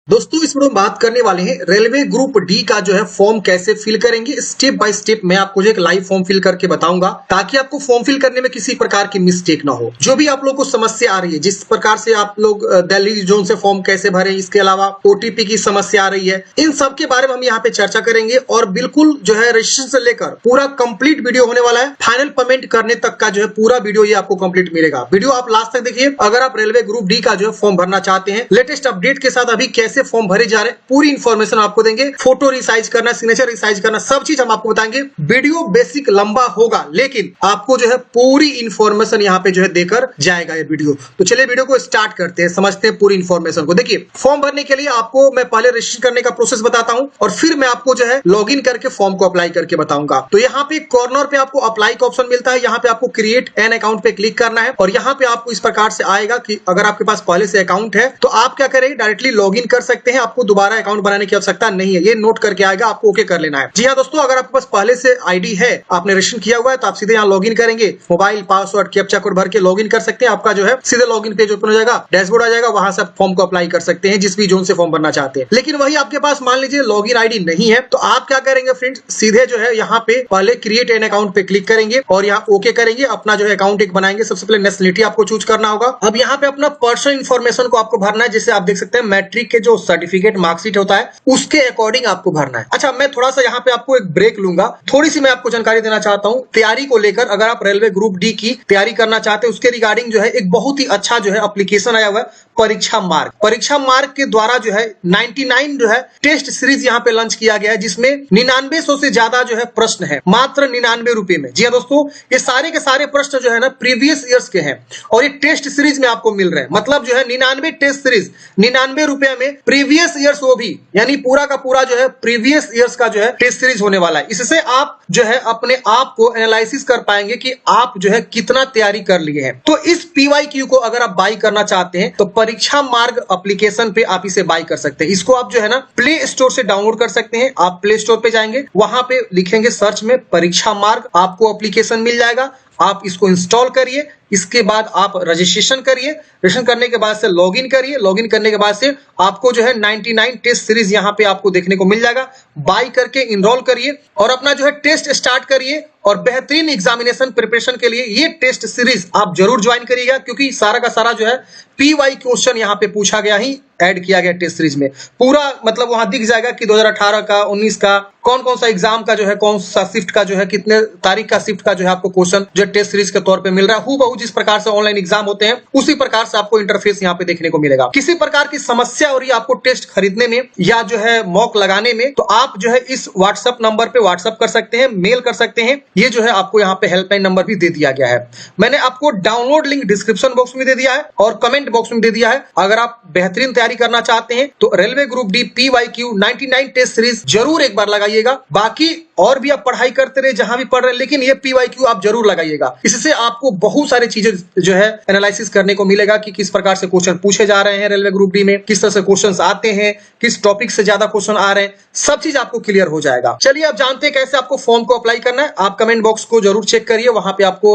दोस्तों इस वीडियो में बात करने वाले हैं रेलवे ग्रुप डी का जो है फॉर्म कैसे फिल करेंगे। स्टेप बाय स्टेप मैं आपको जो एक लाइव फॉर्म फिल करके बताऊंगा ताकि आपको फॉर्म फिल करने में किसी प्रकार की मिस्टेक ना हो। जो भी आप लोग को समस्या आ रही है, जिस प्रकार से आप लोग दिल्ली जोन से फॉर्म कैसे भरें, इसके अलावा ओटीपी की समस्या आ रही है, इन सब के बारे में हम यहाँ पे चर्चा करेंगे। और बिल्कुल जो है रजिस्ट्रेशन से लेकर पूरा कंप्लीट वीडियो होने वाला है। फाइनल पेमेंट करने तक का जो है पूरा वीडियो ये आपको कंप्लीट मिलेगा। वीडियो आप लास्ट तक देखिए। अगर आप रेलवे ग्रुप डी का जो है फॉर्म भरना चाहते हैं, लेटेस्ट अपडेट के साथ अभी कैसे फॉर्म भरे जा रहे हैं, पूरी इंफॉर्मेशन आपको देंगे। फोटो रिसाइज करना, सिग्नेचर रिसाइज करना, सब चीज हम आपको बताएंगे। वीडियो बेसिक लंबा होगा लेकिन आपको जो है पूरी इंफॉर्मेशन यहाँ पे जो है देकर जाएगा ये वीडियो। तो चलिए वीडियो को स्टार्ट करते हैं, समझते हैं पूरी इंफॉर्मेशन को। देखिए फॉर्म भरने के लिए आपको मैं पहले रजिस्टर करने का प्रोसेस बताता हूं और फिर मैं आपको जो है लॉग इन करके फॉर्म को अप्लाई करके बताऊंगा। तो यहाँ पे कॉर्नर पे आपको अप्लाई का ऑप्शन मिलता है। यहाँ पे आपको क्रिएट एन अकाउंट पे क्लिक करना है और यहाँ पे आपको इस प्रकार से आएगा कि अगर आपके पास पहले से अकाउंट है तो आप क्या करेंगे, डायरेक्टली लॉग इन कर सकते हैं। आपको दोबारा अकाउंट बनाने की आवश्यकता नहीं है, ये नोट करके आएगा, आपको ओके कर लेना है। जी हाँ दोस्तों, अगर आपके पास पहले से आईडी है, आपने रजिस्टर किया हुआ है, तो आप सीधे यहाँ लॉग इन करेंगे। मोबाइल पासवर्ड कैप्चा कोड भर के लॉग इन कर सकते हैं। आपका जो है सीधे लॉग इन पेज ओपन हो जाएगा, डैशबोर्ड आ जाएगा, वहां से आप फॉर्म को अप्लाई कर सकते हैं जिस भी जोन से फॉर्म भरना चाहते हैं। लेकिन वही आपके पास मान लीजिए लॉग इन आईडी नहीं है तो आप क्या करेंगे फ्रेंड्स, सीधे जो है यहाँ पे पहले क्रिएट एन अकाउंट पे क्लिक करेंगे और यहाँ ओके करेंगे। अपना जो है अकाउंट एक बनाएंगे। सबसे पहले नेशनलिटी आपको चूज करना होगा। अब यहाँ पे अपना पर्सनल इन्फॉर्मेशन को आपको भरना है। जैसे आप देख सकते हैं मैट्रिक के जो सर्टिफिकेट मार्कशीट होता है उसके अकॉर्डिंग आपको भरना है। अच्छा, मैं थोड़ा सा यहाँ पे आपको एक ब्रेक लूंगा, थोड़ी सी मैं आपको जानकारी देना चाहता हूँ तैयारी को लेकर। अगर आप रेलवे ग्रुप डी की तैयारी करना चाहते हैं उसके रिगार्डिंग जो है एक बहुत ही अच्छा जो है एप्लीकेशन आया हुआ है, परीक्षा मार्ग। परीक्षा मार्ग के द्वारा जो है 99 जो है टेस्ट सीरीज यहाँ पे लॉन्च किया गया है, जिसमें 9900 से ज्यादा जो है प्रश्न है मात्र 99 रुपए में। जी हाँ दोस्तों, ये सारे के सारे प्रश्न जो है ना प्रीवियस ईयर्स के हैं और ये टेस्ट सीरीज में आपको मिल रहे हैं। मतलब जो है 99 टेस्ट सीरीज 99 रुपए में, प्रीवियस ईयर्स वो भी, यानी पूरा का पूरा जो है प्रीवियस ईयर्स का जो है टेस्ट सीरीज होने वाला है। इससे आप जो है अपने आप को एनालिसिस कर पाएंगे कि आप जो है कितना तैयारी कर लिए हैं। तो इस पीवाईक्यू को अगर आप बाई करना चाहते हैं तो परीक्षा मार्ग एप्लीकेशन पे आप इसे बाई कर सकते हैं। इसको आप जो है ना प्ले स्टोर से डाउनलोड कर सकते हैं। आप प्ले स्टोर पे जाएंगे, वहां पे लिखेंगे सर्च में परीक्षा मार्ग, आपको एप्लीकेशन मिल जाएगा। आप इसको इंस्टॉल करिए, इसके बाद आप रजिस्ट्रेशन करिए। रजिस्ट्रेशन करने के बाद से लॉगिन करिए। लॉगिन करने के बाद से आपको जो है 99 टेस्ट सीरीज यहाँ पे आपको देखने को मिल जाएगा। बाई करके इनरोल करिए और अपना जो है टेस्ट स्टार्ट करिए। और बेहतरीन एग्जामिनेशन प्रिपरेशन के लिए ये टेस्ट सीरीज आप जरूर ज्वाइन करिएगा, क्योंकि सारा का सारा जो है पीवाई क्वेश्चन यहाँ पे पूछा गया ही ऐड किया गया टेस्ट सीरीज में। पूरा मतलब वहां दिख जाएगा कि 2018 का, 19 का, कौन कौन सा एग्जाम का जो है, कौन सा शिफ्ट का जो है, कितने तारीख का शिफ्ट का जो है आपको क्वेश्चन जो टेस्ट सीरीज के तौर पे मिल रहा है। हूबहू जिस प्रकार से ऑनलाइन एग्जाम होते हैं उसी प्रकार से आपको इंटरफेस यहाँ पे देखने को मिलेगा। किसी प्रकार की समस्या हो रही है आपको टेस्ट खरीदने में या जो है मॉक लगाने में, तो आप जो है इस व्हाट्सएप नंबर पे व्हाट्सएप कर सकते हैं, मेल कर सकते हैं। ये जो है आपको यहाँ पे हेल्पलाइन नंबर भी दे दिया गया है। मैंने आपको डाउनलोड लिंक डिस्क्रिप्शन बॉक्स में दे दिया है और कमेंट बॉक्स में दे दिया है। अगर आप बेहतरीन तैयारी करना चाहते हैं तो railway group D PYQ 99 test series जरूर एक बार लगाइएगा। बाकी और भी आप पढ़ाई करते रहे जहां भी पढ़ रहे हैं, लेकिन ये पीवाईक्यू आप जरूर लगाइएगा। इससे आपको बहुत सारी चीजें जो है एनालिसिस करने को मिलेगा कि किस प्रकार से क्वेश्चन पूछे जा रहे हैं रेलवे ग्रुप डी में, किस तरह से क्वेश्चंस आते हैं, किस टॉपिक से ज्यादा क्वेश्चन आ रहे हैं, सब चीज आपको क्लियर हो जाएगा। चलिए आप जानते हैं कैसे आपको फॉर्म को अप्लाई करना है। आप कमेंट बॉक्स को जरूर चेक करिए, वहां पे आपको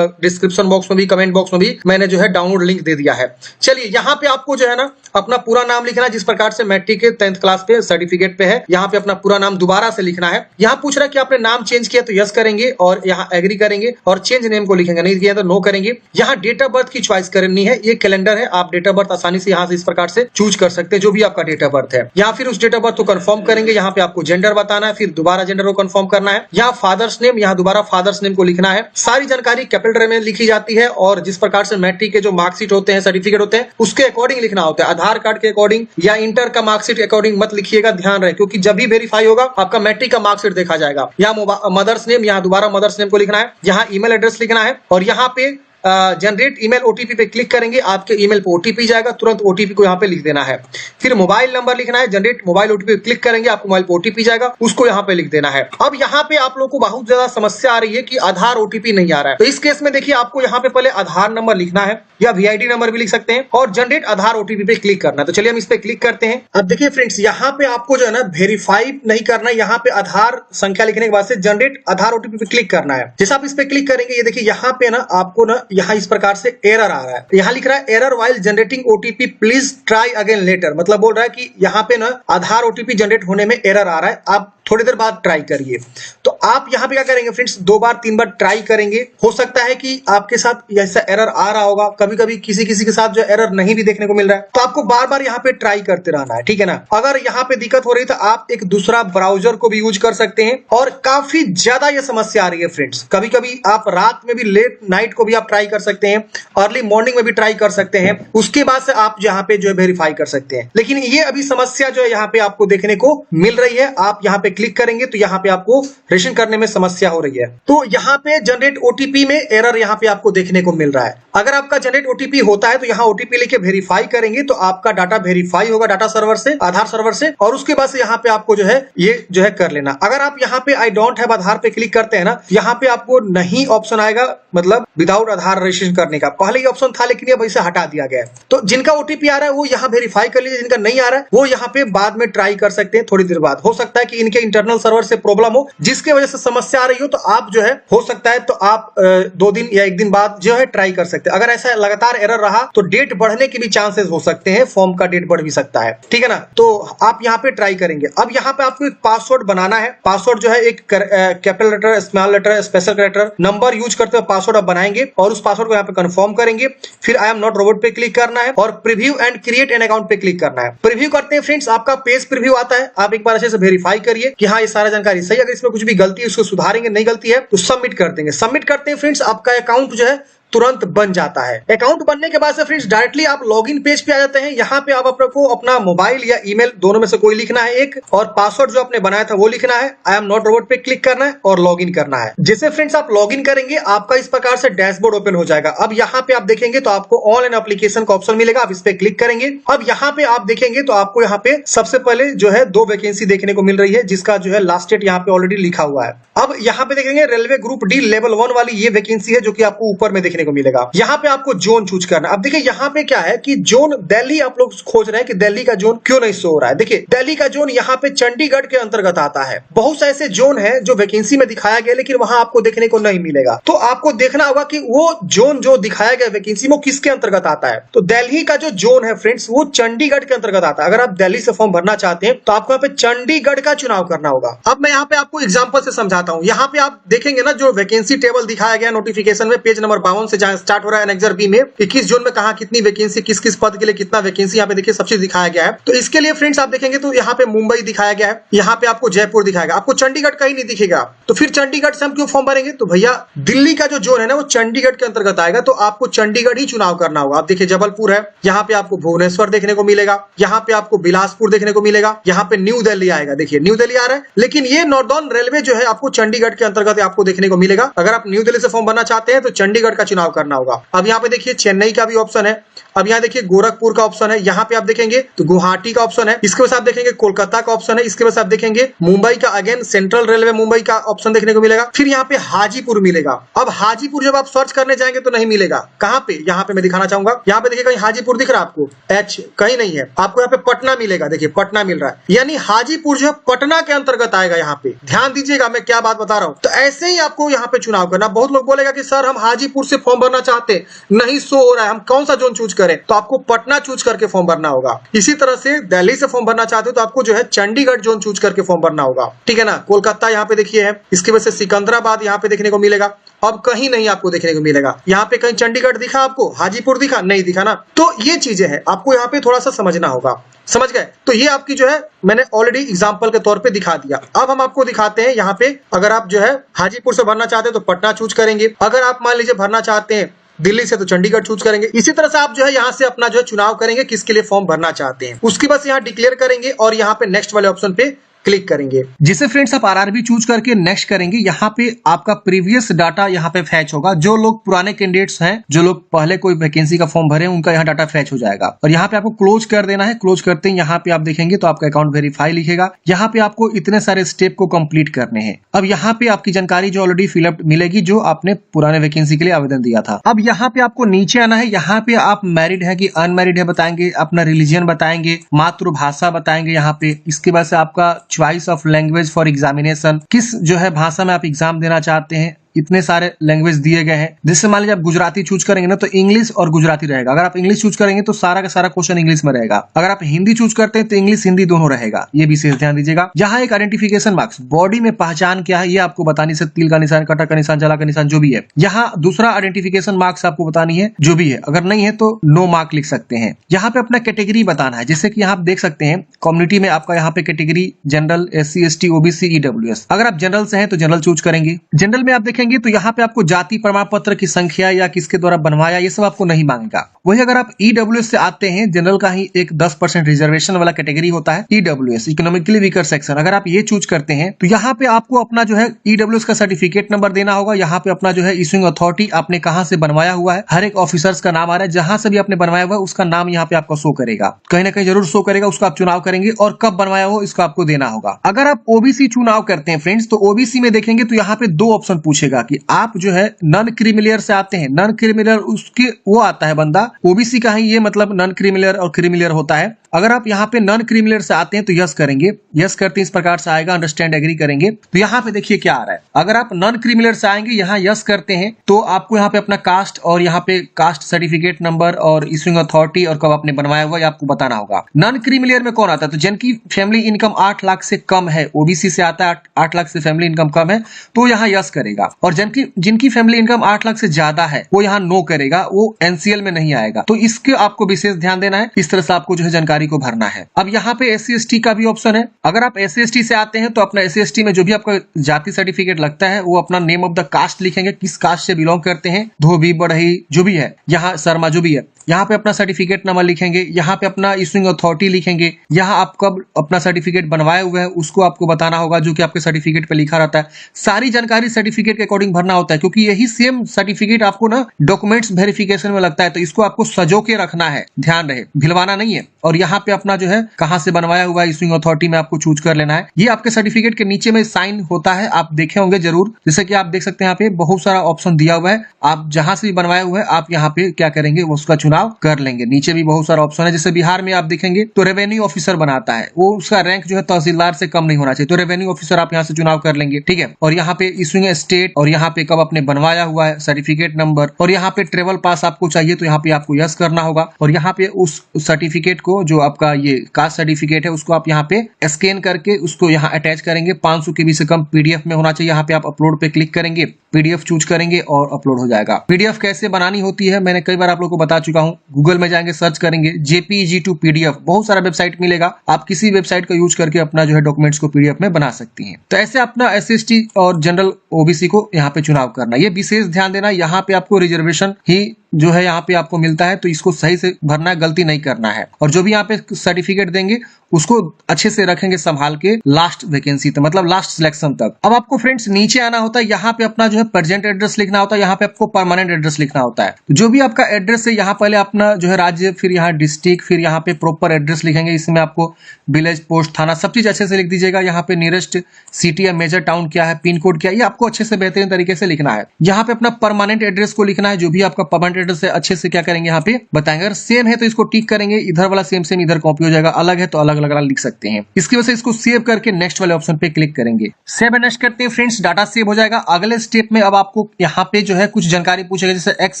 डिस्क्रिप्शन बॉक्स में भी, कमेंट बॉक्स में भी मैंने जो है डाउनलोड लिंक दे दिया है। चलिए यहाँ पे आपको जो है ना अपना पूरा नाम लिखना है, जिस प्रकार से मैट्रिक के 10th क्लास पे सर्टिफिकेट पे है। यहाँ पे अपना पूरा नाम दोबारा से लिखना है। यहाँ पूछ रहा है कि आपने नाम चेंज किया तो यस करेंगे और यहाँ एग्री करेंगे और चेंज नेम को लिखेंगे, नहीं किया तो नो करेंगे। यहाँ डेट ऑफ बर्थ की चॉइस करनी है। ये कैलेंडर है, आप डेट ऑफ बर्थ आसानी से यहाँ से इस प्रकार से चूज कर सकते हैं जो भी आपका डेट ऑफ बर्थ है। यहाँ फिर उस डेट ऑफ बर्थ को कंफर्म करेंगे। यहाँ पे आपको जेंडर बताना है, फिर दोबारा जेंडर को कंफर्म करना है। यहाँ फादर्स नेम, यहाँ दोबारा फादर्स नेम को लिखना है। सारी जानकारी कैपिटल में लिखी जाती है और जिस प्रकार से मैट्रिक के जो मार्कशीट होते हैं, सर्टिफिकेट होते हैं, उसके अकॉर्डिंग लिखना होता है। आधार कार्ड के अकॉर्डिंग या इंटर का मार्कशीट के अकॉर्डिंग मत लिखिएगा, ध्यान रहे, क्योंकि जब भी वेरीफाई होगा आपका मैट्रिक का मार्कशीट देखा जाएगा। यहाँ मदर्स नेम, यहाँ दोबारा मदर्स नेम को लिखना है। यहाँ ईमेल एड्रेस लिखना है और यहाँ पे जनरेट ईमेल ओटीपी पे क्लिक करेंगे, आपके ईमेल पे ओटीपी जाएगा, तुरंत ओटीपी को यहाँ पे लिख देना है। फिर मोबाइल नंबर लिखना है, जनरेट मोबाइल ओटीपी पे क्लिक करेंगे, आपको मोबाइल पे ओटीपी जाएगा, उसको यहाँ पे लिख देना है। अब यहाँ पे आप लोगों को बहुत ज्यादा समस्या आ रही है कि आधार ओटीपी नहीं आ रहा है। तो इस केस में देखिए आपको यहाँ पे पहले आधार नंबर लिखना है या वीआईडी नंबर भी लिख सकते हैं और जनरेट आधार ओटीपी पे क्लिक करना है। तो चलिए हम इस पे क्लिक करते हैं। अब देखिए फ्रेंड्स, यहाँ पे आपको जो है ना वेरीफाई नहीं करना है। यहाँ पे आधार संख्या लिखने के बाद से जनरेट आधार ओटीपी पे क्लिक करना है। जैसे आप इस पे क्लिक करेंगे, ये देखिए यहाँ पे ना आपको ना यहाँ इस प्रकार से एरर आ रहा है, यहाँ लिख रहा है error while generating OTP please try again later. मतलब बोल रहा है कि यहाँ पे ना आधार ओटीपी जनरेट होने में एरर आ रहा है, आप थोड़ी देर बाद ट्राई करिए। तो आप यहाँ पे क्या करेंगे फ्रेंड्स, 2 बार 3 बार ट्राई करेंगे। हो सकता है कि आपके साथ ऐसा एरर आ रहा होगा, कभी कभी किसी के साथ जो एरर नहीं भी देखने को मिल रहा है, तो आपको बार बार यहाँ पे ट्राई करते रहना है, ठीक है ना। अगर यहाँ पे दिक्कत हो रही तो आप एक दूसरा ब्राउजर को भी यूज कर सकते हैं। और काफी ज्यादा ये समस्या आ रही है फ्रेंड्स, कभी कभी आप रात में भी, लेट नाइट को भी आप ट्राई कर सकते हैं, अर्ली मॉर्निंग में भी ट्राई कर सकते हैं, उसके बाद से आप यहाँ पे जो है वेरीफाई कर सकते हैं। लेकिन ये अभी समस्या जो है यहाँ पे आपको देखने को मिल रही है। आप यहाँ पे क्लिक करेंगे तो यहाँ पे आपको रजिस्ट्रेशन करने में समस्या हो रही है। तो यहाँ पे जनरेट ओटीपी में एरर यहाँ पे आपको देखने को मिल रहा है। अगर आपका जनरेट ओटीपी होता है तो यहाँ ओटीपी लेके वेरीफाई करेंगे तो आपका डाटा वेरीफाई होगा डाटा सर्वर से, आधार सर्वर से, और उसके बाद से यहाँ पे आपको जो है ये जो है कर लेना। अगर आप यहाँ पे आई डोंट हैव आधार पे क्लिक करते हैं ना, यहाँ पे आपको नहीं ऑप्शन आएगा, मतलब विदाउट आधार रजिस्ट्रेशन करने का। पहले ही ऑप्शन था लेकिन अब इसे हटा दिया गया है। तो जिनका ओटीपी आ रहा है वो यहाँ वेरीफाई कर लीजिए, जिनका नहीं आ रहा है वो यहाँ पे बाद में ट्राई कर सकते हैं थोड़ी देर बाद। हो सकता है कि इनके इंटरनल सर्वर से प्रॉब्लम हो जिसके वजह से समस्या आ रही हो, तो आप जो है हो सकता है तो आप 2 दिन या 1 दिन बाद जो है ट्राई कर सकते हैं। अगर ऐसा लगातार एरर रहा तो डेट बढ़ने के भी चांसेस हो सकते हैं, फॉर्म का डेट बढ़ भी सकता है, ठीक है ना। तो आप यहाँ पे ट्राई करेंगे। अब यहाँ पे आपको एक पासवर्ड बनाना है। पासवर्ड जो है एक capital letter, small letter, special character, number use करते हुए पासवर्ड आप बनाएंगे और उस पासवर्ड को यहाँ पे कंफर्म करेंगे। फिर आई एम नॉट रोबोट पे क्लिक करना है और preview and create an account पे क्लिक करना है। प्रीव्यू करते हैं फ्रेंड्स, आपका पेज प्रीव्यू आता है। आप एक बार अच्छे से वेरीफाई करिए कि हाँ ये सारा जानकारी सही। अगर इसमें कुछ भी गलती है उसको सुधारेंगे, नहीं गलती है तो सबमिट कर देंगे। सबमिट करते हैं फ्रेंड्स, आपका अकाउंट जो है तुरंत बन जाता है। अकाउंट बनने के बाद से फ्रेंड्स डायरेक्टली आप लॉगिन पेज पे आ जाते हैं। यहाँ पे आप आपको अपना मोबाइल या ईमेल दोनों में से कोई लिखना है एक, और पासवर्ड जो आपने बनाया था वो लिखना है। आई एम नॉट रोबोट पे क्लिक करना है और लॉगिन करना है। जैसे फ्रेंड्स आप लॉगिन करेंगे आपका इस प्रकार से डैशबोर्ड ओपन हो जाएगा। अब यहाँ पे आप देखेंगे तो आपको ऑनलाइन एप्लीकेशन का ऑप्शन मिलेगा, आप इस पे क्लिक करेंगे। अब यहाँ पे आप देखेंगे तो आपको यहाँ पे सबसे पहले जो है 2 वैकेंसी देखने को मिल रही है, जिसका जो है लास्ट डेट यहाँ पे ऑलरेडी लिखा हुआ है। अब यहाँ पे देखेंगे रेलवे ग्रुप डी लेवल 1 वाली ये वैकेंसी है जो कि आपको ऊपर में देखने को मिलेगा। यहाँ पे आपको जोन चूज करना। अब देखिए यहाँ पे क्या है कि जोन दिल्ली आप लोग खोज रहे हैं कि दिल्ली का जोन क्यों नहीं शो हो रहा है। देखिए दिल्ली का जोन यहाँ पे चंडीगढ़ के अंतर्गत आता है। बहुत से ऐसे जोन है जो वैकेंसी में दिखाया गया लेकिन वहां आपको देखने को नहीं मिलेगा। तो आपको देखना होगा कि वो जोन जो दिखाया गया वैकेंसी वो किसके अंतर्गत आता है। तो दिल्ली का जो जोन है फ्रेंड्स वो चंडीगढ़ के अंतर्गत आता है। अगर आप दिल्ली से फॉर्म भरना चाहते हैं तो आपको यहाँ पे चंडीगढ़ का चुनाव करना होगा। अब मैं यहाँ पे आपको एग्जाम्पल से समझाता हूँ। यहाँ पे आप देखेंगे ना जो वैकेंसी टेबल दिखाया गया नोटिफिकेशन में, पेज नंबर 52 से जहां स्टार्ट हो रहा है एनेक्सर बी में, किस जोन में कहा कितनी वैकेंसी, किस किस पद के लिए कितना वैकेंसी, यहाँ पे देखिए सब चीज दिखाया गया है। तो इसके लिए फ्रेंड्स आप देखेंगे तो यहाँ पे मुंबई दिखाया गया है, यहाँ पे आपको जयपुर दिखाएगा, आपको चंडीगढ़ कहीं नहीं दिखेगा। तो फिर चंडीगढ़ से हम क्यों फॉर्म भरेंगे? तो भैया दिल्ली का जो जोन है ना वो चंडीगढ़ के अंतर्गत आएगा, तो आपको चंडीगढ़ ही चुनाव करना होगा। आप देखिए जबलपुर है, यहाँ पे आपको भुवनेश्वर देखने को मिलेगा, यहाँ पे आपको बिलासपुर देखने को मिलेगा, यहाँ पे न्यू दिल्ली आएगा। देखिए न्यू दिल्ली आ रहा है, लेकिन ये नॉर्दर्न रेलवे जो है आपको चंडीगढ़ के अंतर्गत आपको देखने को मिलेगा। अगर आप न्यू दिल्ली से फॉर्म भरना चाहते हैं तो चंडीगढ़ का चुनाव करना होगा। अब यहाँ पे देखिए चेन्नई का भी ऑप्शन है, अब यहाँ देखिए गोरखपुर का ऑप्शन है, यहाँ पे आप देखेंगे तो गुवाहाटी का ऑप्शन है, इसके बाद आप देखेंगे कोलकाता का ऑप्शन है, इसके बाद आप देखेंगे मुंबई का, अगेन सेंट्रल रेलवे मुंबई का ऑप्शन देखने को मिलेगा। फिर यहाँ पे हाजीपुर मिलेगा। अब हाजीपुर जब आप सर्च करने जाएंगे तो नहीं मिलेगा। कहाँ पे? यहाँ पे मैं दिखाना चाहूंगा। यहाँ पे देखिए कहीं हाजीपुर दिख रहा है आपको? एच कहीं नहीं है। आपको यहाँ पे पटना मिलेगा, देखिए पटना मिल रहा है, यानी हाजीपुर जो है पटना के अंतर्गत आएगा। यहाँ पे ध्यान दीजिएगा मैं क्या बात बता रहा हूँ। तो ऐसे ही आपको यहाँ पे चुनाव करना। बहुत लोग बोलेगा कि सर हम हाजीपुर से फॉर्म भरना चाहते हैं, नहीं शो हो रहा है, हम कौन सा जोन चूज करें? तो आपको पटना चूज करके फॉर्म भरना होगा। इसी तरह से दिल्ली से फॉर्म भरना चाहते हो तो आपको जो है चंडीगढ़ जोन चूज करके फॉर्म भरना होगा, ठीक है ना। कोलकाता यहाँ पे देखिए है, इसके वजह से सिकंदराबाद यहाँ पे देखने को मिलेगा। अब कहीं नहीं आपको देखने को मिलेगा। यहाँ पे कहीं चंडीगढ़ दिखा आपको? हाजीपुर दिखा? नहीं दिखा ना। तो ये चीजें हैं, आपको यहाँ पे थोड़ा सा समझना होगा। समझ गए? तो ये आपकी जो है मैंने ऑलरेडी एग्जांपल के तौर पे दिखा दिया। अब हम आपको दिखाते हैं यहाँ पे, अगर आप जो है हाजीपुर से भरना चाहते हैं तो पटना चूज करेंगे। अगर आप मान लीजिए भरना चाहते हैं दिल्ली से तो चंडीगढ़ चूज करेंगे। इसी तरह से आप जो है यहाँ से अपना जो है चुनाव करेंगे किसके लिए फॉर्म भरना चाहते हैं, उसकी बस यहाँ डिक्लेयर करेंगे और यहाँ पे नेक्स्ट वाले ऑप्शन पे क्लिक करेंगे। जिसे फ्रेंड्स आप आरआरबी चूज करके नेक्स्ट करेंगे, यहाँ पे आपका प्रीवियस डाटा यहाँ पे फैच होगा। जो लोग पुराने कैंडिडेट्स हैं, जो लोग पहले कोई वैकेंसी का फॉर्म भरे, उनका यहाँ डाटा फैच हो जाएगा और यहाँ पे आपको क्लोज कर देना है। क्लोज करते ही यहाँ पे आप देखेंगे तो आपका अकाउंट वेरीफाई लिखेगा। यहाँ पे आपको इतने सारे स्टेप को कंप्लीट करने हैं। अब यहाँ पे आपकी जानकारी जो ऑलरेडी फिलअप मिलेगी, जो आपने पुराने वैकेंसी के लिए आवेदन दिया था। अब यहाँ पे आपको नीचे आना है। यहाँ पे आप मैरिड है कि अनमैरिड है बताएंगे, अपना रिलीजन बताएंगे, मातृभाषा बताएंगे यहाँ पे। इसके बाद से आपका choice of language for examination, किस जो है भाषा में आप एग्जाम देना चाहते हैं, इतने सारे लैंग्वेज दिए गए हैं। जैसे मान लीजिए आप गुजराती चूज करेंगे ना तो इंग्लिश और गुजराती रहेगा। अगर आप इंग्लिश चूज करेंगे तो सारा का सारा क्वेश्चन इंग्लिश में रहेगा। अगर आप हिंदी चूज करते हैं तो इंग्लिश हिंदी दोनों रहेगा। ये विशेष ध्यान दीजिएगा। यहाँ एक आइडेंटिफिकेशन मार्क्स, बॉडी में पहचान क्या है ये आपको बतानी से, तिल का निशान, कटा का निशान, जला का निशान जो भी है। यहाँ दूसरा आइडेंटिफिकेशन मार्क्स आपको बतानी है जो भी है। अगर नहीं है तो नो मार्क लिख सकते हैं। यहाँ पे अपना कैटेगरी बताना है। जैसे कि यहाँ आप देख सकते हैं कम्युनिटी में आपका यहाँ पे category general, SC ST OBC EWS। अगर आप जनरल से हैं तो जनरल चूज करेंगे। जनरल में आप देखेंगे तो यहाँ पे आपको जाति प्रमाण पत्र की संख्या या किसके द्वारा बनवाया ये सब आपको नहीं मांगेगा। वही अगर आप EWS से आते हैं, जनरल का ही एक 10% रिजर्वेशन वाला कैटेगरी होता है EWS, इकोनॉमिकली वीकर सेक्शन। अगर आप ये चूज करते हैं तो यहाँ पे आपको अपना जो है EWS का सर्टिफिकेट नंबर देना होगा। यहाँ पे अपना जो है इशूइंग अथॉरिटी आपने कहाँ से बनवाया हुआ है, हर एक ऑफिसर्स का नाम आ रहा है। जहां से भी आपने बनवाया हुआ है उसका नाम यहाँ पे आपको शो करेगा, कहीं ना कहीं जरूर शो करेगा। उसका आप चुनाव करेंगे और कब बनवाया हो इसको आपको देना होगा। अगर आप OBC चुनाव करते हैं फ्रेंड्स तो OBC में देखेंगे तो यहाँ पे 2 ऑप्शन पूछेगा कि आप जो है नॉन क्रीमिलियर से आते हैं। नॉन क्रीमिलियर उसके वो आता है बंदा, OBC का ही ये मतलब नॉन क्रीमिलियर और क्रीमिलियर होता है। अगर आप यहाँ पे नॉन क्रीमिलियर से आते हैं तो यस करेंगे। यस करते हैं इस प्रकार से आएगा, अंडरस्टैंड एग्री करेंगे। तो यहाँ पे देखिए क्या आ रहा है। अगर आप नॉन क्रीमिलियर से आएंगे, यहाँ यस करते हैं तो आपको यहाँ पे अपना कास्ट और यहाँ पे कास्ट सर्टिफिकेट नंबर और इशूइंग अथॉरिटी और कब आपने बनवाया हुआ आपको बताना होगा। नॉन क्रीमिलियर में कौन आता है तो जिनकी फैमिली इनकम 8 लाख से कम है, OBC से आता है 8 लाख से फैमिली इनकम कम है तो यहाँ यस करेगा। और जिनकी फैमिली इनकम 8 लाख से ज्यादा है वो यहाँ नो करेगा, वो NCL में नहीं आएगा। तो इसके आपको विशेष ध्यान देना है। इस तरह से आपको जो है जानकारी को भरना है। अब यहाँ पे SC ST का भी ऑप्शन है। अगर आप SC ST से आते हैं तो अपना SC ST में जो भी आपका जाति सर्टिफिकेट लगता है वो अपना नेम ऑफ द कास्ट लिखेंगे, किस कास्ट से बिलोंग करते हैं, धोबी, बढ़ई जो भी है, यहाँ शर्मा जो भी है। यहाँ पे अपना सर्टिफिकेट नंबर लिखेंगे, यहाँ पे अपना इशूइंग अथॉरिटी लिखेंगे, यहाँ आप कब अपना सर्टिफिकेट बनवाए हुए हैं उसको आपको बताना होगा जो कि आपके सर्टिफिकेट पे लिखा रहता है। सारी जानकारी सर्टिफिकेट के अकॉर्डिंग भरना होता है क्योंकि यही सेम सर्टिफिकेट आपको ना डॉक्यूमेंट्स वेरिफिकेशन में लगता है। तो इसको आपको सजो के रखना है, ध्यान रहे, भिलवाना नहीं है। और यहाँ पे अपना जो है कहाँ से बनवाया हुआ है इशूइंग अथॉरिटी में आपको चूज कर लेना है। ये आपके सर्टिफिकेट के नीचे में साइन होता है, आप देखे होंगे जरूर। जैसे कि आप देख सकते हैं यहाँ पे बहुत सारा ऑप्शन दिया हुआ है। आप जहां से भी बनवाए हुए हैं आप यहाँ पे क्या करेंगे उसका चुनाव कर लेंगे। नीचे भी बहुत सारा ऑप्शन है। जैसे बिहार में आप देखेंगे तो रेवेन्यू ऑफिसर बनाता है, वो उसका रैंक जो है तहसीलदार से कम नहीं होना चाहिए। तो रेवेन्यू ऑफिसर आप यहाँ से चुनाव कर लेंगे, ठीक है। और यहाँ पे इशूइंग स्टेट और यहाँ पे कब आपने बनवाया हुआ है, सर्टिफिकेट नंबर, और यहाँ पे ट्रेवल पास आपको चाहिए तो यहाँ पे आपको यस करना होगा। और यहाँ पे उस सर्टिफिकेट को जो आपका ये कास्ट सर्टिफिकेट है उसको आप यहाँ पे स्कैन करके उसको यहाँ अटैच करेंगे। 500 KB से कम PDF में होना चाहिए। यहाँ पे आप अपलोड पे क्लिक करेंगे, PDF चूज करेंगे और अपलोड हो जाएगा। PDF कैसे बनानी होती है मैंने कई बार आप लोगों को बता चुका हूँ। गूगल में जाएंगे, सर्च करेंगे JPEG to PDF, बहुत सारा वेबसाइट मिलेगा। आप किसी वेबसाइट का यूज करके अपना जो है डॉक्यूमेंट्स को PDF में बना सकती हैं। तो ऐसे अपना SC ST और जनरल OBC को यहाँ पे चुनाव करना, ये विशेष ध्यान देना। यहाँ पे आपको रिजर्वेशन ही जो है यहाँ पे आपको मिलता है तो इसको सही से भरना है, गलती नहीं करना है। और जो भी यहाँ पे सर्टिफिकेट देंगे उसको अच्छे से रखेंगे संभाल के लास्ट वैकेंसी तक, मतलब लास्ट सिलेक्शन तक। अब आपको फ्रेंड्स नीचे आना होता है, यहाँ पे अपना जो है प्रेजेंट एड्रेस लिखना होता है, यहाँ पे आपको परमानेंट एड्रेस लिखना होता है। तो जो भी आपका एड्रेस है यहाँ पहले अपना जो है राज्य, फिर यहाँ डिस्ट्रिक्ट, फिर यहाँ पे प्रॉपर एड्रेस लिखेंगे। इसमें आपको विलेज, पोस्ट, थाना सब चीज अच्छे से लिख दीजिएगा। यहाँ पे नियरेस्ट सिटी या मेजर टाउन क्या है, पिन कोड क्या है, ये आपको अच्छे से बेहतरीन तरीके से लिखना है। यहाँ पे अपना परमानेंट एड्रेस को लिखना है, जो भी आपका परमानेंट एड्रेस है अच्छे से क्या करेंगे यहाँ पे बताएंगे। अगर सेम है तो इसको टिक करेंगे, इधर वाला सेम सेम इधर कॉपी हो जाएगा, अलग है तो अलग अलग लिख सकते हैं। इसकी वजह से इसको सेव करके नेक्स्ट वाले ऑप्शन पे क्लिक करेंगे। सेव एंड नेक्स्ट करते हैं फ्रेंड्स, डाटा सेव हो जाएगा। अगले स्टेप में अब आपको यहाँ पे जो है कुछ जानकारी पूछेगा। जैसे एक्स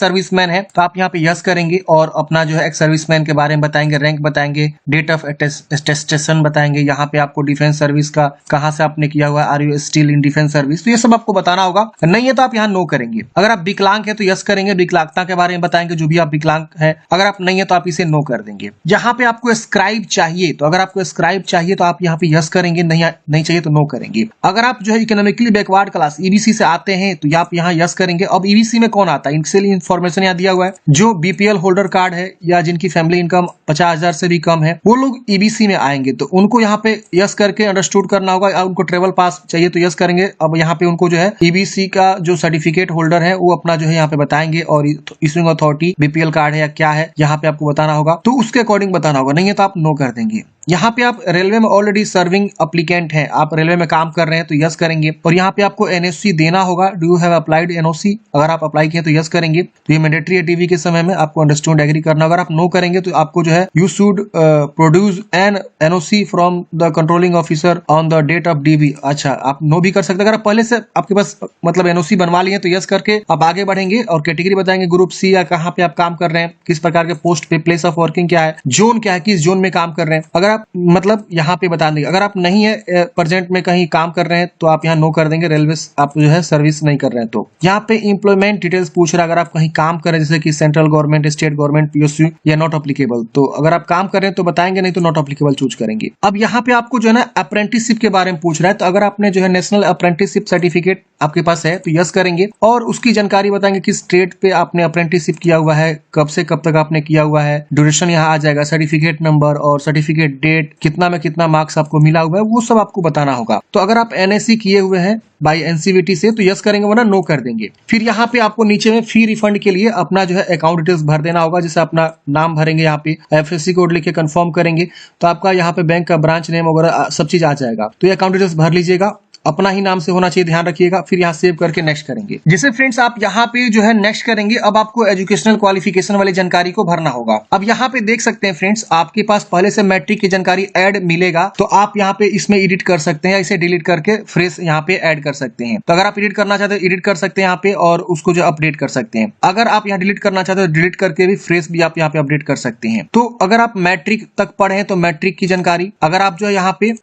सर्विसमैन है तो आप यहाँ पे यस करेंगे और अपना जो है एक्स सर्विसमैन के बारे में बताएंगे, रैंक बताएंगे, डेट ऑफ अटेस्टेशन बताएंगे। यहाँ पे आपको डिफेंस सर्विस का कहाँ से आपने किया हुआ, are you still in defence service, तो ये सब आपको बताना होगा। नहीं है तो आप यहाँ नो करेंगे। अगर आप विकलांग है तो यस करेंगे, विकलांगता के बारे में बताएंगे, जो भी आप विकलांग है। अगर आप नहीं है तो आप इसे नो कर देंगे। यहाँ पे आपको स्क्राइब चाहिए तो अगर आपको स्क्राइब चाहिए तो आप यहाँ पे यस करेंगे, नहीं चाहिए तो नो करेंगे। अगर आप जो है इकोनॉमिकली बैकवर्ड क्लास EBC से आते हैं तो आप यहाँ यस करेंगे। अब EBC में कौन आता है, इनसे इन्फॉर्मेशन यहाँ दिया हुआ है। जो BPL होल्डर कार्ड है या जिनकी फैमिली इनकम 50,000 से भी कम है वो लोग EBC में आएंगे, तो उनको यहाँ पे यस करके अंडरस्टूड करना होगा। उनको ट्रेवल पास चाहिए तो यस करेंगे। अब यहाँ पे उनको जो है EBC का जो सर्टिफिकेट होल्डर है वो अपना जो है यहाँ पे बताएंगे, और इशूइंग अथॉरिटी BPL कार्ड है या क्या है यहाँ पे आपको बताना होगा, तो उसके अकॉर्डिंग बताना होगा। नहीं है तो आप नो कर देंगे। यहाँ यहाँ पे आप रेलवे में ऑलरेडी सर्विंग अप्लीकेंट हैं, आप रेलवे में काम कर रहे हैं तो यस करेंगे। और यहाँ पे आपको एनओसी देना होगा, do you have applied NOC, अगर आप अप्लाई किए तो यस करेंगे, तो ये मैंडेटरी है डीवी के समय में, आपको अंडरस्टूड एग्री करना। अगर आप नो करेंगे तो आपको जो है you should produce an NOC from the controlling officer on the date of DV. अच्छा, आप नो भी कर सकते हैं। अगर आप पहले से आपके पास मतलब एनओसी बनवा लिए तो यस करके आप आगे बढ़ेंगे और कैटेगरी बताएंगे, ग्रुप सी या कहाँ पे आप काम कर रहे हैं, किस प्रकार के पोस्ट पे, प्लेस ऑफ वर्किंग क्या है, जोन क्या है, किस जोन में काम कर रहे हैं। अगर आप मतलब यहाँ पे बता देंगे, अगर आप नहीं है प्रेजेंट में कहीं काम कर रहे हैं तो आप यहाँ नो कर देंगे, रेलवे आप जो है सर्विस नहीं कर रहे हैं। तो यहाँ पे एम्प्लॉयमेंट डिटेल्स पूछ रहा है, अगर आप कहीं काम कर रहे हैं जैसे कि central government, state government, PSU, या नॉट अप्लीकेबल, तो अगर आप काम कर रहे हैं तो बताएंगे, नहीं तो नॉट अप्लीकेबल चूज करेंगे। अब यहाँ पे आपको जो है ना अप्रेंटिसशिप के बारे में पूछ रहा है, तो अगर आपने जो है नेशनल अप्रेंटिसशिप सर्टिफिकेट आपके पास है तो यस करेंगे और उसकी जानकारी बताएंगे किस स्टेट पे आपने अप्रेंटिसशिप किया हुआ है, कब से कब तक आपने किया हुआ है, ड्यूरेशन यहाँ आ जाएगा, सर्टिफिकेट नंबर और सर्टिफिकेट डेट, कितना में कितना मार्क्स आपको मिला हुआ है, वो सब आपको बताना होगा। तो अगर आप एनएससी किए हुए हैं बाई एनसीवीटी से तो यस करेंगे, वरना नो कर देंगे। फिर यहाँ पे आपको नीचे में फी रिफंड के लिए अपना जो है अकाउंट डिटेल्स भर देना होगा, जैसे अपना नाम भरेंगे, यहाँ पे एफएससी कोड लिख के कंफर्म करेंगे तो आपका यहाँ पे बैंक का ब्रांच नेम वगैरह सब चीज आ जाएगा। तो ये अकाउंट डिटेल्स भर लीजिएगा, अपना ही नाम से होना चाहिए, ध्यान रखिएगा। फिर यहाँ सेव करके नेक्स्ट करेंगे। जैसे फ्रेंड्स आप यहाँ पे जो है नेक्स्ट करेंगे, अब आपको एजुकेशनल क्वालिफिकेशन वाली जानकारी को भरना होगा। अब यहाँ पे देख सकते हैं फ्रेंड्स, आपके पास पहले से मैट्रिक की जानकारी ऐड मिलेगा तो आप यहाँ पे इसमें एडिट कर सकते हैं, इसे डिलीट करके फ्रेश यहाँ पे ऐड कर सकते हैं। तो अगर आप एडिट करना चाहते हैं एडिट कर सकते हैं यहाँ पे और उसको जो अपडेट कर सकते हैं। अगर आप यहाँ डिलीट करना चाहते हैं डिलीट करके भी फ्रेश भी आप यहाँ पे अपडेट कर सकते हैं। तो अगर आप मैट्रिक तक पढ़े हैं तो मैट्रिक की जानकारी, अगर आप जो है यहाँ पे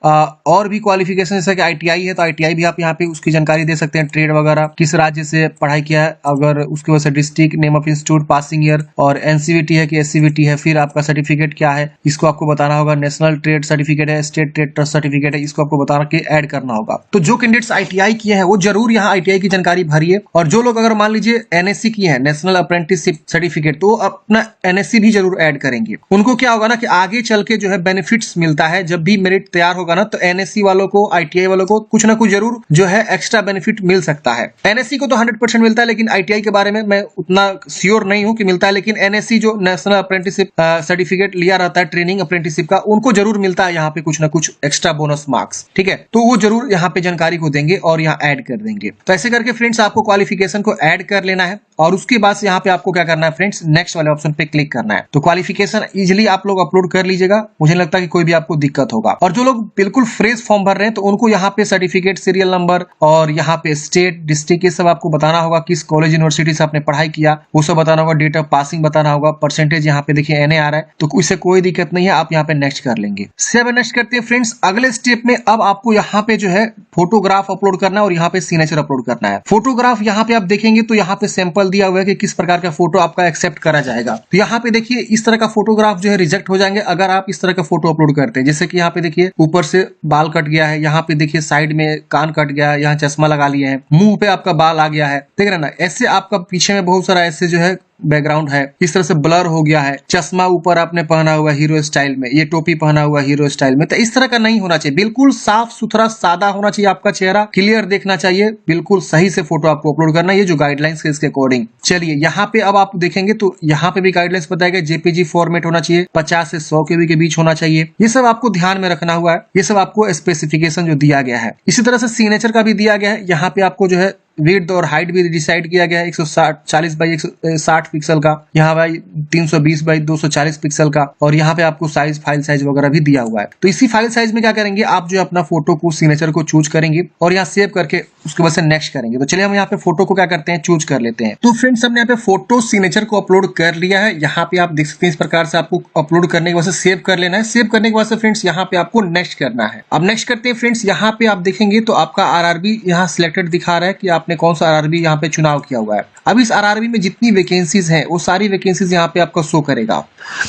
और भी क्वालिफिकेशन जैसे कि आईटीआई है तो आईटीआई भी आप यहाँ पे उसकी जानकारी दे सकते हैं, ट्रेड वगैरह, किस राज्य से पढ़ाई किया है, अगर उसकी वजह से district, name of institute, passing year, और एनसीवीटी है कि एससीवीटी है, फिर आपका सर्टिफिकेट क्या है इसको आपको बताना होगा, नेशनल ट्रेड सर्टिफिकेट है, स्टेट ट्रेड ट्रस्ट सर्टिफिकेट है, इसको आपको बता के ऐड करना होगा। तो जो कैंडिडेट्स आईटीआई किए हैं वो जरूर यहाँ आईटीआई की जानकारी भरिए, और जो लोग अगर मान लीजिए एनएससी किए हैं, नेशनल अप्रेंटिसशिप सर्टिफिकेट, तो अपना एनएससी भी जरूर ऐड करेंगे। उनको क्या होगा ना कि आगे चल के जो है बेनिफिट्स मिलता है, जब भी मेरिट तैयार होगा ना तो एनएससी वालों को, आईटीआई वालों को कुछ ना कुछ जरूर जो है एक्स्ट्रा बेनिफिट मिल सकता है। एनएससी को तो 100% मिलता है, लेकिन आईटीआई के बारे में मैं उतना श्योर नहीं हूं कि मिलता है, लेकिन एनएससी जो नेशनल अप्रेंटिसशिप सर्टिफिकेट लिया रहता है ट्रेनिंग अप्रेंटिसशिप का, उनको जरूर मिलता है यहाँ पे कुछ ना कुछ एक्स्ट्रा बोनस मार्क्स, ठीक है। तो वो जरूर यहाँ पे जानकारी को देंगे और यहाँ ऐड कर देंगे। तो ऐसे करके फ्रेंड्स आपको क्वालिफिकेशन को ऐड कर लेना है और उसके बाद यहाँ पे आपको क्या करना है फ्रेंड्स, नेक्स्ट वाले ऑप्शन पे क्लिक करना है। तो क्वालिफिकेशन इजिली आप लोग अपलोड कर लीजिएगा, मुझे नहीं लगता कि कोई भी आपको दिक्कत होगा। और जो लोग बिल्कुल फ्रेश फॉर्म भर रहे हैं तो उनको यहाँ पे सर्टिफिकेट, सीरियल नंबर और यहाँ पे स्टेट, डिस्ट्रिक्ट, ये सब आपको बताना होगा, किस कॉलेज यूनिवर्सिटी से आपने पढ़ाई किया वो सब बताना होगा, डेट ऑफ पासिंग बताना होगा, परसेंटेज यहाँ पे देखिए एनए आ रहा है, तो इससे कोई दिक्कत नहीं है, आप यहाँ पे नेक्स्ट कर लेंगे। सेव नेक्स्ट करते हैं फ्रेंड्स। अगले स्टेप में अब आपको यहाँ पे जो है फोटोग्राफ अपलोड करना है और यहाँ पे सिग्नेचर अपलोड करना है। फोटोग्राफ यहाँ पे आप देखेंगे तो यहाँ पे सैंपल दिया हुआ है कि किस प्रकार का फोटो आपका एक्सेप्ट करा जाएगा। तो यहाँ पे देखिए इस तरह का फोटोग्राफ जो है रिजेक्ट हो जाएंगे अगर आप इस तरह का फोटो अपलोड करते हैं। जैसे कि यहाँ पे देखिए ऊपर से बाल कट गया है, यहाँ पे देखिए साइड में कान कट गया है, यहाँ चश्मा लगा लिए हैं, मुंह पे आपका बाल आ गया है, देख रहे ना, ऐसे आपका पीछे में बहुत सारा ऐसे जो है बैकग्राउंड है, इस तरह से ब्लर हो गया है, चश्मा ऊपर आपने पहना हुआ हीरो स्टाइल में, ये टोपी पहना हुआ हीरो स्टाइल में, तो इस तरह का नहीं होना चाहिए। बिल्कुल साफ सुथरा सादा होना चाहिए, आपका चेहरा क्लियर देखना चाहिए, बिल्कुल सही से फोटो आपको अपलोड करना है, ये जो गाइडलाइंस है इसके अकॉर्डिंग। चलिए यहाँ पे अब आप देखेंगे तो यहाँ पे भी गाइडलाइंस बताया गया, जेपीजी फॉर्मेट होना चाहिए, 50 से 100 केबी के बीच होना चाहिए, ये सब आपको ध्यान में रखना हुआ है, ये सब आपको स्पेसिफिकेशन जो दिया गया है। इसी तरह से सिग्नेचर का भी दिया गया है, यहाँ पे आपको जो है विड्थ और हाइट भी डिसाइड किया गया है, 140 बाई 160 पिक्सल का, यहाँ भाई 320 बाई 240 पिक्सल का, और यहाँ पे आपको साइज, फाइल साइज वगैरह भी दिया हुआ है। तो इसी फाइल साइज में क्या करेंगे आप जो अपना फोटो को, सिग्नेचर को चूज करेंगे और यहाँ सेव करके उसके बाद से नेक्स्ट करेंगे। तो चलिए हम यहाँ पे फोटो को क्या करते हैं, चूज कर लेते हैं। तो फ्रेंड्स हमने यहाँ पे फोटो सिग्नेचर को अपलोड कर लिया है, यहाँ पे आप देख सकते हैं इस प्रकार से आपको अपलोड करने के बाद से सेव कर लेना है। सेव करने के बाद से फ्रेंड्स यहाँ पे आपको नेक्स्ट करना है। अब नेक्स्ट करते हैं फ्रेंड्स, यहाँ पे आप देखेंगे तो आपका आरआरबी यहाँ सिलेक्टेड दिखा रहा है कि आपने कौन सा आरआरबी यहाँ पे चुनाव किया हुआ है। अब इस आरआरबी में जितनी वैकेंसीज हैं वो सारी वैकेंसीज यहाँ पे आपको शो करेगा।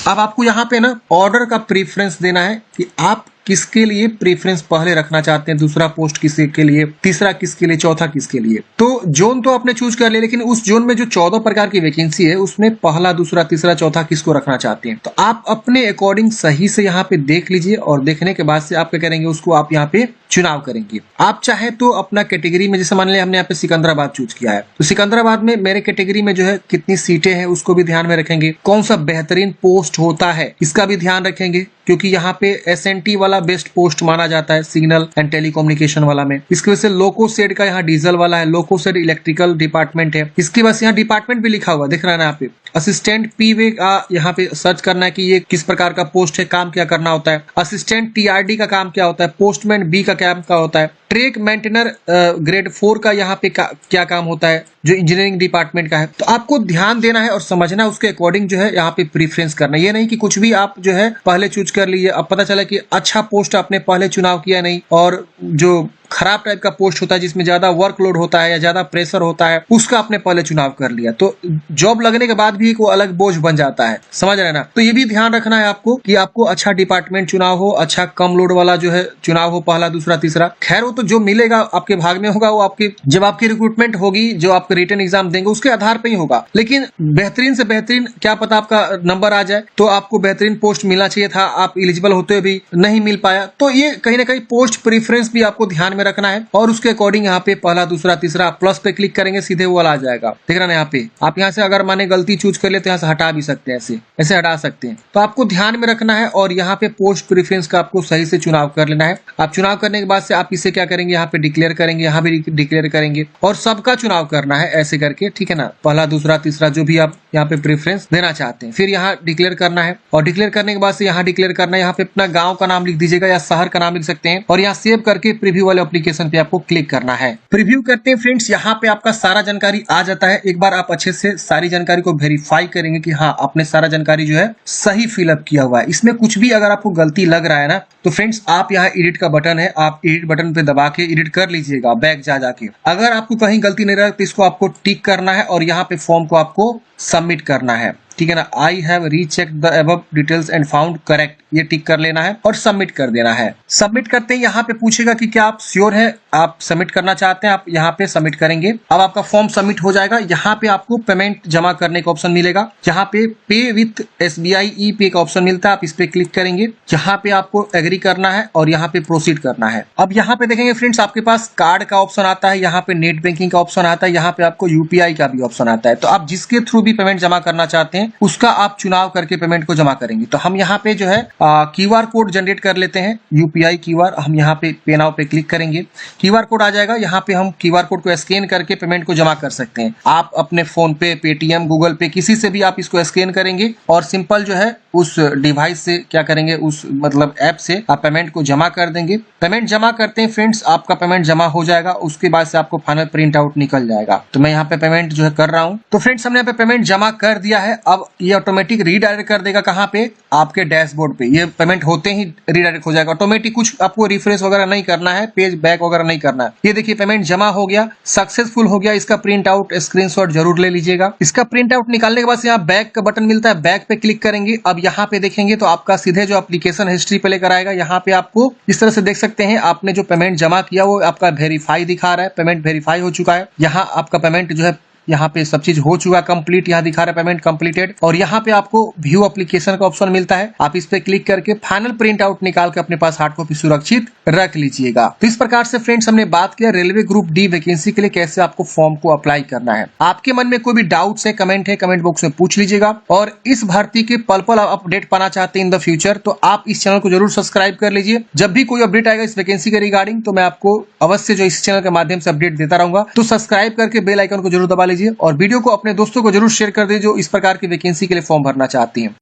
अब आपको यहाँ पे ना ऑर्डर का प्रेफरेंस देना है कि आप किसके लिए प्रेफरेंस पहले रखना चाहते हैं, दूसरा पोस्ट किसके लिए, तीसरा किसके लिए, चौथा किसके लिए। तो जोन तो आपने चूज कर लिया, लेकिन उस जोन में जो 14 प्रकार की वैकेंसी है उसमें पहला, दूसरा, तीसरा, चौथा किसको रखना चाहते हैं। तो आप अपने अकॉर्डिंग सही से यहाँ पे देख लीजिए और देखने के बाद से आप क्या करेंगे, उसको आप यहाँ पे चुनाव करेंगे। आप चाहे तो अपना कैटेगरी में, जैसे मान लिया हमने यहाँ पे सिकंदराबाद चूज किया है, तो सिकंदराबाद में मेरे कैटेगरी में जो है कितनी सीटें हैं उसको भी ध्यान में रखेंगे। कौन सा बेहतरीन पोस्ट होता है इसका भी ध्यान रखेंगे, क्योंकि यहाँ पे SNT वाला बेस्ट पोस्ट माना जाता है, सिग्नल एंड टेलीकम्युनिकेशन वाला में। इसकी वजह से लोको सेड का यहाँ डीजल वाला है, लोको सेड इलेक्ट्रिकल डिपार्टमेंट है। इसके बाद यहाँ डिपार्टमेंट भी लिखा हुआ दिख रहा है ना यहाँ पे। असिस्टेंट पीवे का यहाँ पे सर्च करना है कि ये किस प्रकार का पोस्ट है, काम क्या करना होता है। असिस्टेंट TRD का काम क्या होता है, पोस्टमैन B का काम क्या होता है, ट्रेक मेंटेनर ग्रेड 4 का यहाँ पे क्या काम होता है, जो इंजीनियरिंग डिपार्टमेंट का है। तो आपको ध्यान देना है और समझना, उसके अकॉर्डिंग जो है यहाँ पे प्रीफरेंस करना है। ये नहीं कि कुछ भी आप जो है पहले चूज कर लिए, अब पता चला कि अच्छा पोस्ट आपने पहले चुनाव किया नहीं, और जो खराब टाइप का पोस्ट होता है जिसमें ज्यादा वर्कलोड होता है या ज्यादा प्रेशर होता है, उसका आपने पहले चुनाव कर लिया, तो जॉब लगने के बाद भी एक वो अलग बोझ बन जाता है, समझ रहे हैं ना। तो ये भी ध्यान रखना है आपको कि आपको अच्छा डिपार्टमेंट चुनाव हो, अच्छा कम लोड वाला जो है चुनाव हो, पहला, दूसरा, तीसरा। खैर वो तो जो मिलेगा आपके भाग में होगा, वो आपके जब आपकी रिक्रूटमेंट होगी, जो आपके रिटन एग्जाम देंगे उसके आधार पर ही होगा। लेकिन बेहतरीन से बेहतरीन, क्या पता आपका नंबर आ जाए, तो आपको बेहतरीन पोस्ट मिलना चाहिए था, आप एलिजिबल होते हुए भी नहीं मिल पाया। तो ये कहीं ना कहीं पोस्ट प्रीफरेंस भी आपको ध्यान में रखना है, और उसके अकॉर्डिंग यहाँ पे पहला, दूसरा, तीसरा प्लस पे क्लिक करेंगे, सीधे वो वाला आ जाएगा, देख रहे हैं यहाँ पे। आप यहाँ से अगर माने गलती चूज कर ले तो यहाँ से हटा भी सकते हैं, ऐसे हटा सकते हैं। तो आपको ध्यान में रखना है और यहाँ पे पोस्ट प्रेफरेंस का आपको सही से चुनाव कर लेना है। आप चुनाव करने के बाद से आप इसे क्या करेंगे, यहाँ पे डिक्लेयर करेंगे, यहाँ भी डिक्लेयर करेंगे, और सबका चुनाव करना है ऐसे करके, ठीक है ना। पहला, दूसरा, तीसरा जो भी आप यहाँ पे प्रेफरेंस देना चाहते हैं, फिर यहाँ डिक्लेयर करना है, और डिक्लेयर करने के बाद से यहाँ डिक्लेयर करना है, यहाँ पे अपना गाँव का नाम लिख दीजिएगा या शहर का नाम लिख सकते हैं, और यहाँ सेव करके प्रीव्यू वाले एप्लीकेशन पे आपको क्लिक करना है। प्रीव्यू करते हैं फ्रेंड्स, यहाँ पे आपका सारा जानकारी आ जाता है। एक बार आप अच्छे से सारी जानकारी को वेरीफाई करेंगे कि हाँ आपने सारा जानकारी जो है सही फिलअप किया हुआ है। इसमें कुछ भी अगर आपको गलती लग रहा है ना, तो फ्रेंड्स आप यहाँ एडिट का बटन है, आप एडिट बटन पे दबा के एडिट कर लीजिएगा, बैक जा जाके। अगर आपको कहीं गलती नहीं रहा तो इसको आपको टिक करना है और यहाँ पे फॉर्म को आपको सबमिट करना है, ठीक है ना। I have rechecked the above details and found correct, ये टिक कर लेना है और सबमिट कर देना है। सबमिट करते ही यहाँ पे पूछेगा कि क्या आप श्योर है, आप सबमिट करना चाहते हैं, आप यहाँ पे सबमिट करेंगे। अब आपका फॉर्म सबमिट हो जाएगा। यहाँ पे आपको पेमेंट जमा करने का ऑप्शन मिलेगा, यहाँ पे पे विथ SBI ई-पे का ऑप्शन मिलता है, आप इस पे क्लिक करेंगे। यहाँ पे आपको एग्री करना है और यहाँ पे प्रोसीड करना है। अब यहाँ पे देखेंगे फ्रेंड्स, आपके पास कार्ड का ऑप्शन आता है, यहाँ पे नेट बैंकिंग का ऑप्शन आता है, यहाँ पे आपको UPI का भी ऑप्शन आता है। तो आप जिसके थ्रू भी पेमेंट जमा करना चाहते हैं उसका आप चुनाव करके पेमेंट को जमा करेंगे। तो हम यहाँ पे जो है QR कोड जनरेट कर लेते हैं, UPI QR। हम यहाँ पे पे नाउ पे क्लिक करेंगे, QR कोड आ जाएगा। यहाँ पे हम QR कोड को स्कैन करके पेमेंट को जमा कर सकते हैं। आप अपने फोन पे, पेटीएम, गूगल पे, किसी से भी आप इसको स्कैन करेंगे और सिंपल जो है उस डिवाइस से क्या करेंगे, उस मतलब ऐप से आप पेमेंट को जमा कर देंगे। पेमेंट जमा करते हैं फ्रेंड्स, आपका पेमेंट जमा हो जाएगा, उसके बाद से आपको फाइनल प्रिंट आउट निकल जाएगा। तो मैं यहाँ पे पेमेंट जो है कर रहा हूँ। तो फ्रेंड्स हमने यहाँ पे पेमेंट जमा कर दिया है। अब ये ऑटोमेटिक रीडायरेक्ट कर देगा कहाँ पे, आपके डैशबोर्ड पे। ये पेमेंट होते ही रीडायरेक्ट हो जाएगा ऑटोमेटिक, कुछ आपको रिफ्रेश वगैरह नहीं करना है, पेज बैक वगैरह नहीं करना है। ये देखिए पेमेंट जमा हो गया, सक्सेसफुल हो गया। इसका प्रिंट आउट स्क्रीनशॉट जरूर ले लीजिएगा। इसका प्रिंट आउट निकालने के बाद यहाँ बैक का बटन मिलता है, बैक पे क्लिक करेंगे। अब यहाँ पे देखेंगे तो आपका सीधे जो एप्लीकेशन हिस्ट्री पे लेकर आएगा। यहाँ पे आपको इस तरह से देख सकते हैं, आपने जो पेमेंट जमा किया वो आपका वेरीफाई दिखा रहा है, पेमेंट वेरीफाई हो चुका है। यहाँ आपका पेमेंट जो है, यहाँ पे सब चीज हो चुका, कंप्लीट यहाँ दिखा रहा है, पेमेंट कंप्लीटेड। और यहाँ पे आपको व्यू एप्लीकेशन का ऑप्शन मिलता है, आप इस पे क्लिक करके फाइनल प्रिंट आउट निकाल के अपने पास हार्ड कॉपी सुरक्षित रख लीजिएगा। तो इस प्रकार से फ्रेंड्स हमने बात किया रेलवे ग्रुप डी वैकेंसी के लिए कैसे आपको फॉर्म को अप्लाई करना है। आपके मन में कोई भी डाउट्स है, कमेंट है, कमेंट बॉक्स में पूछ लीजिएगा। और इस भर्ती के पल पल अपडेट पाना चाहते हैं इन द फ्यूचर, तो आप इस चैनल को जरूर सब्सक्राइब कर लीजिए। जब भी कोई अपडेट आएगा इस वैकेंसी के रिगार्डिंग तो मैं आपको अवश्य जो इस चैनल के माध्यम से अपडेट देता रहूंगा। तो सब्सक्राइब करके बेल आइकन को जरूर दबा लीजिए और वीडियो को अपने दोस्तों को जरूर शेयर कर दीजिए जो इस प्रकार की वैकेंसी के लिए फॉर्म भरना चाहती हैं।